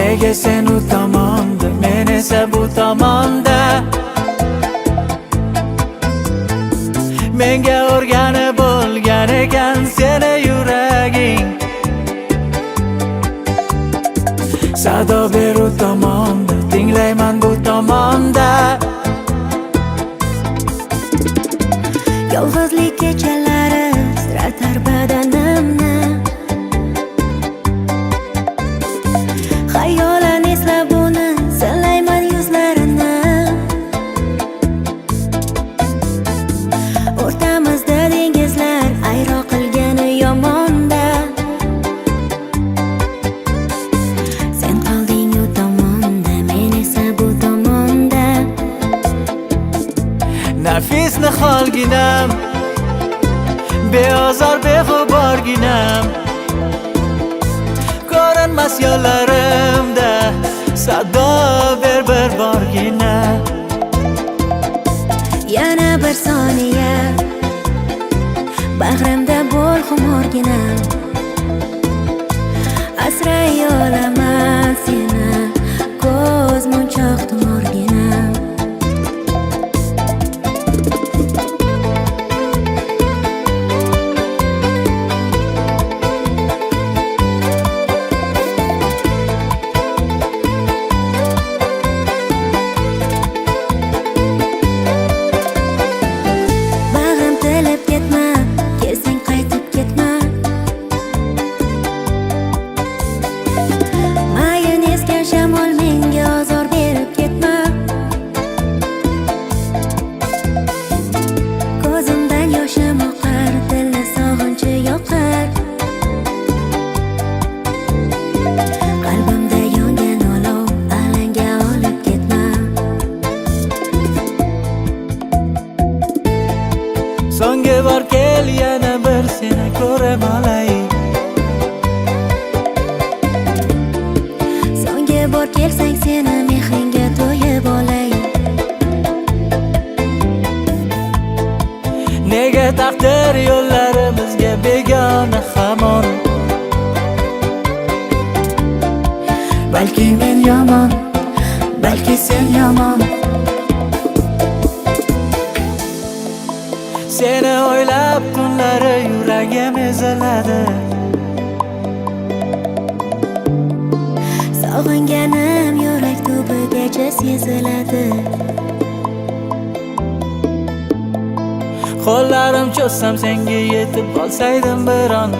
Nega sen u tomonda, men esa bu tomonda. Menga o'rganib bo'lgan ekan seni yuraging. Sado ber u tomonda, tinglayman bu tomonda. Yolg'izlik kechalari siratar badanimni. Xayolan eslab uni sillayman yuzlarini. O'rtamizda dengizlar ayro qilgani yomonda. Sen qolding u tomonda, men esa bu tomonda. Nafis niholginam, beozor beg'uborginam, ko'rinmas yo'llarimda sado ber bir borgina. Yana bir soniya bag'rimda bo'l xumorginam. Asray olaman seni, ko'z munchoq tumorginam. So'nggi bor kel yana bir seni ko'rib olay. So'nggi bor kelsang seni mehringga to'yib olay. Nega taqdir yo'llarimizga begona hamon? Balki men yomon, balki sen yomon. Seni o'ylab tunlari yuragim eziladi. Sog'inganim yurak tubigacha seziladi. Qo'llarim cho'zsam senga yetib olsaydim bir on.